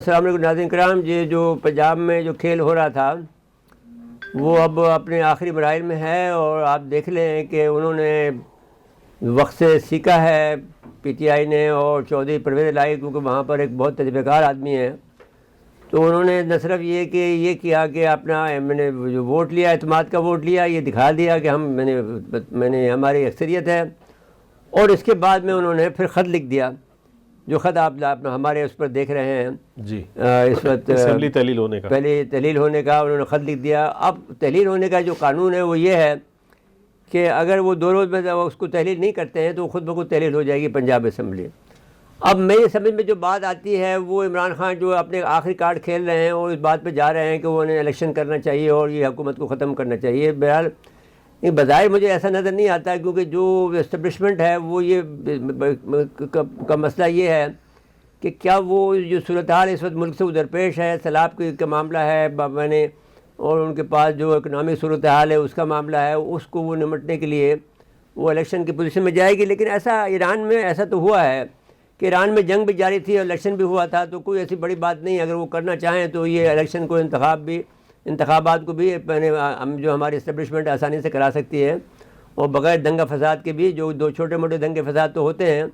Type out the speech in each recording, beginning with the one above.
السلام علیکم ناظرین کرام. یہ جو پنجاب میں جو کھیل ہو رہا تھا وہ اب اپنے آخری مراحل میں ہے، اور آپ دیکھ لیں کہ انہوں نے وقت سے سیکھا ہے پی ٹی آئی نے اور چودھری پرویز الہی، کیونکہ وہاں پر ایک بہت تجربہ کار آدمی ہے. تو انہوں نے نہ صرف یہ کیا کہ اپنا میں نے جو ووٹ لیا، اعتماد کا ووٹ لیا، یہ دکھا دیا کہ میں نے ہماری اکثریت ہے، اور اس کے بعد میں انہوں نے پھر خط لکھ دیا، جو خط آپ ہمارے اس پر دیکھ رہے ہیں جی اس وقت اسمبلی تحلیل ہونے کا. پہلے تحلیل ہونے کا انہوں نے خط لکھ دیا. اب تحلیل ہونے کا جو قانون ہے وہ یہ ہے کہ اگر وہ 2 روز میں اس کو تحلیل نہیں کرتے ہیں تو خود بخود تحلیل ہو جائے گی پنجاب اسمبلی. اب میری سمجھ میں جو بات آتی ہے وہ عمران خان جو اپنے آخری کارڈ کھیل رہے ہیں اور اس بات پہ جا رہے ہیں کہ وہ انہیں الیکشن کرنا چاہیے اور یہ حکومت کو ختم کرنا چاہیے. بہرحال بظاہر مجھے ایسا نظر نہیں آتا، کیونکہ جو اسٹیبلشمنٹ ہے وہ یہ کا مسئلہ یہ ہے کہ کیا وہ جو صورتحال اس وقت ملک سے درپیش ہے، سیلاب کا معاملہ ہے میں نے، اور ان کے پاس جو اکنامک صورتحال ہے اس کا معاملہ ہے، اس کو وہ نمٹنے کے لیے وہ الیکشن کی پوزیشن میں جائے گی. لیکن ایسا ایران میں ایسا تو ہوا ہے کہ ایران میں جنگ بھی جاری تھی اور الیکشن بھی ہوا تھا، تو کوئی ایسی بڑی بات نہیں. اگر وہ کرنا چاہیں تو یہ الیکشن کو انتخابات کو بھی جو ہماری اسٹیبلشمنٹ آسانی سے کرا سکتی ہے، اور بغیر دنگا فساد کے بھی، جو 2 چھوٹے موٹے دنگے فساد تو ہوتے ہیں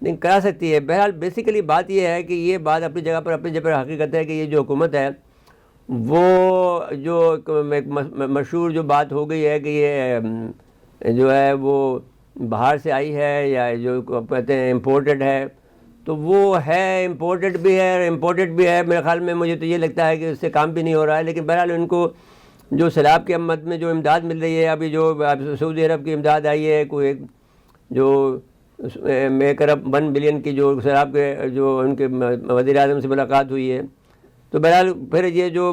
لیکن کرا سکتی ہے. بہرحال بیسیکلی بات یہ ہے کہ یہ بات اپنی جگہ پر حقیقت ہے کہ یہ جو حکومت ہے وہ جو ایک مشہور جو بات ہو گئی ہے کہ یہ جو ہے وہ باہر سے آئی ہے یا جو کہتے ہیں امپورٹڈ ہے، تو وہ ہے امپورٹڈ بھی ہے اور امپورٹڈ بھی ہے. میرے خیال میں مجھے تو یہ لگتا ہے کہ اس سے کام بھی نہیں ہو رہا ہے. لیکن بہرحال ان کو جو سیلاب کے مد میں جو امداد مل رہی ہے، ابھی جو سعودی عرب کی امداد آئی ہے، کوئی ایک جو 1 ارب 1 بلین کی جو سیلاب کے جو ان کے وزیر اعظم سے ملاقات ہوئی ہے، تو بہرحال پھر یہ جو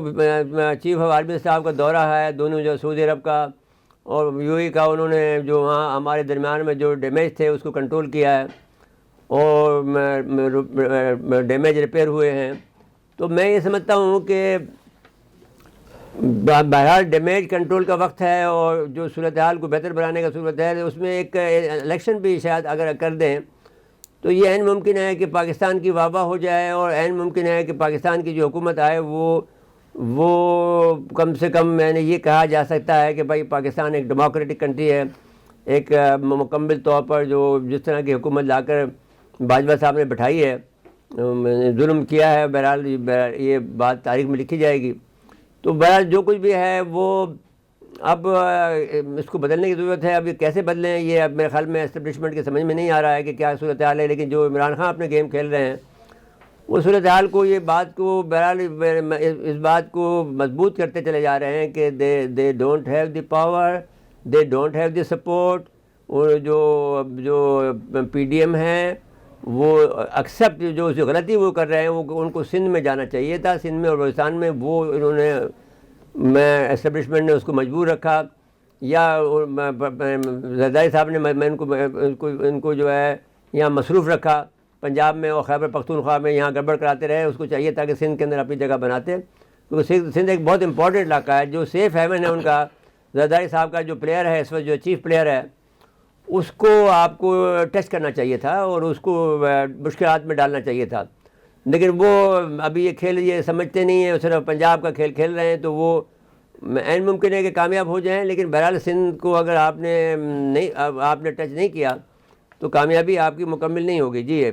چیف آف آرمی صاحب کا دورہ ہے دونوں، جو سعودی عرب کا اور یو اے کا، انہوں نے جو وہاں ہمارے درمیان میں جو ڈیمیج تھے اس کو کنٹرول کیا ہے اور ڈیمیج ریپیئر ہوئے ہیں. تو میں یہ سمجھتا ہوں کہ بہرحال ڈیمیج کنٹرول کا وقت ہے، اور جو صورتحال کو بہتر بنانے کا صورت ہے اس میں ایک الیکشن بھی شاید اگر کر دیں تو یہ عین ممکن ہے کہ پاکستان کی واہ واہ ہو جائے، اور عین ممکن ہے کہ پاکستان کی جو حکومت آئے وہ کم سے کم میں نے یہ کہا جا سکتا ہے کہ بھائی پاکستان ایک ڈیموکریٹک کنٹری ہے. ایک مکمل طور پر جو جس طرح کی حکومت لا کر باجوہ صاحب نے بٹھائی ہے، ظلم کیا ہے، بہرحال یہ بات تاریخ میں لکھی جائے گی. تو بہرحال جو کچھ بھی ہے وہ اب اس کو بدلنے کی ضرورت ہے. اب یہ کیسے بدلیں یہ اب میرے خیال میں اسٹیبلشمنٹ کے سمجھ میں نہیں آ رہا ہے کہ کیا صورتحال ہے. لیکن جو عمران خان اپنے گیم کھیل رہے ہیں وہ صورتحال کو، یہ بات کو بہرحال اس بات کو مضبوط کرتے چلے جا رہے ہیں کہ they don't have the power, they don't have the support. اور جو پی ڈی ایم ہیں وہ ایکسیپٹ جو غلطی وہ کر رہے ہیں، وہ ان کو سندھ میں جانا چاہیے تھا، سندھ میں اور بلوچستان میں. وہ انہوں نے اسٹیبلشمنٹ نے اس کو مجبور رکھا، یا زرداری صاحب نے ان کو جو ہے یہاں مصروف رکھا پنجاب میں اور خیبر پختونخوا میں، یہاں گڑبڑ کراتے رہے. اس کو چاہیے تھا کہ سندھ کے اندر اپنی جگہ بناتے، کیونکہ سندھ ایک بہت امپورٹنٹ علاقہ ہے. جو سیف ہیون ہے ان کا، زرداری صاحب کا جو پلیئر ہے اس وقت، جو چیف پلیئر ہے، اس کو آپ کو ٹچ کرنا چاہیے تھا اور اس کو مشکلات میں ڈالنا چاہیے تھا. لیکن وہ ابھی یہ کھیل یہ سمجھتے نہیں ہیں، صرف پنجاب کا کھیل کھیل رہے ہیں. تو وہ عین ممکن ہے کہ کامیاب ہو جائیں، لیکن بہرحال سندھ کو اگر آپ نے ٹچ نہیں کیا تو کامیابی آپ کی مکمل نہیں ہوگی. جی